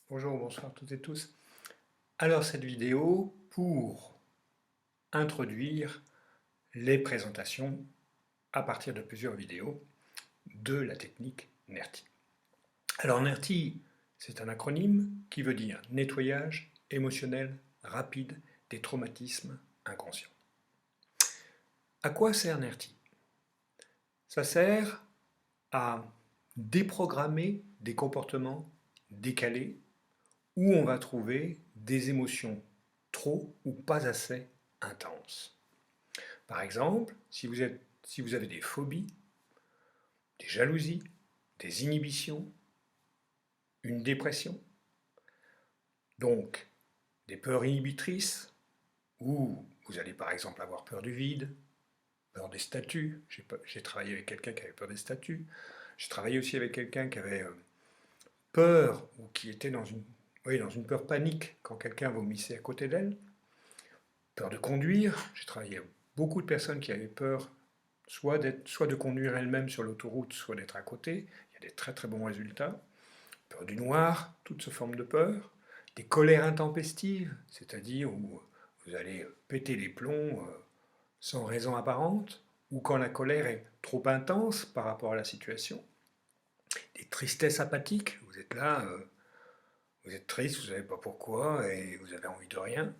Bonjour, bonsoir à toutes et tous. Alors cette vidéo pour introduire les présentations à partir de plusieurs vidéos de la technique NERTI. Alors NERTI, c'est un acronyme qui veut dire nettoyage émotionnel rapide des traumatismes inconscients. À quoi sert NERTI? Ça sert à déprogrammer des comportements décalés où on va trouver des émotions trop ou pas assez intenses. Par exemple, si vous avez des phobies, des jalousies, des inhibitions, une dépression, donc des peurs inhibitrices, où vous allez par exemple avoir peur du vide, peur des statues. J'ai travaillé avec quelqu'un qui avait peur des statues. J'ai travaillé aussi avec quelqu'un qui avait peur ou qui était dans une peur panique quand quelqu'un vomissait à côté d'elle. Peur de conduire. J'ai travaillé avec beaucoup de personnes qui avaient peur soit de conduire elles-mêmes sur l'autoroute, soit d'être à côté. Il y a des très très bons résultats. Peur du noir, toutes ces formes de peur. Des colères intempestives, c'est-à-dire où vous allez péter les plombs sans raison apparente, ou quand la colère est trop intense par rapport à la situation. Des tristesses apathiques, vous êtes là, vous êtes triste, vous ne savez pas pourquoi, et vous avez envie de rien.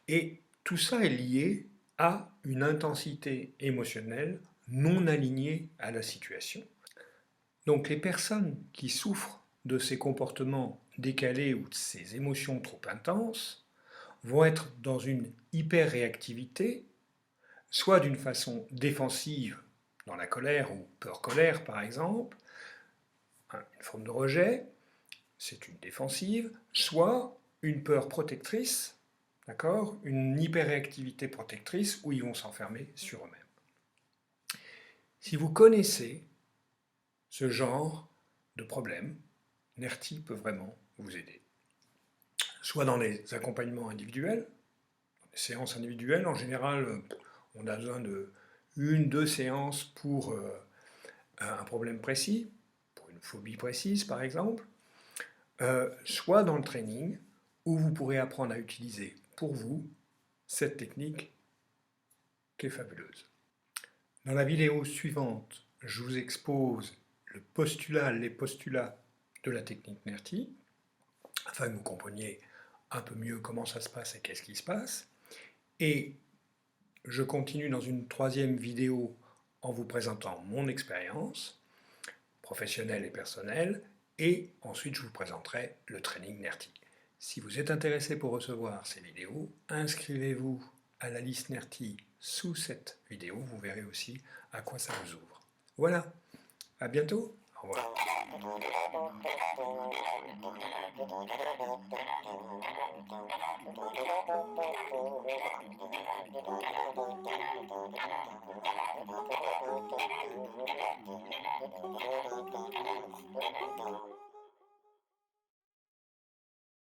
Et tout ça est lié à une intensité émotionnelle non alignée à la situation. Donc les personnes qui souffrent de ces comportements décalés ou de ces émotions trop intenses vont être dans une hyper-réactivité, soit d'une façon défensive, dans la colère ou peur-colère par exemple, une forme de rejet, c'est une défensive, soit une peur protectrice, d'accord, une hyperréactivité protectrice où ils vont s'enfermer sur eux-mêmes. Si vous connaissez ce genre de problème, NERTI peut vraiment vous aider. Soit dans les accompagnements individuels, dans les séances individuelles, en général, on a besoin de 1-2 séances pour un problème précis, pour une phobie précise par exemple, soit dans le training, où vous pourrez apprendre à utiliser pour vous cette technique qui est fabuleuse. Dans la vidéo suivante, je vous expose les postulats de la technique NERTI, afin que vous compreniez un peu mieux comment ça se passe et qu'est-ce qui se passe. Et je continue dans une 3e vidéo en vous présentant mon expérience professionnelle et personnelle, et ensuite je vous présenterai le training NERTI. Si vous êtes intéressé pour recevoir ces vidéos, inscrivez-vous à la liste NERTI sous cette vidéo, vous verrez aussi à quoi ça vous ouvre. Voilà, à bientôt, au revoir.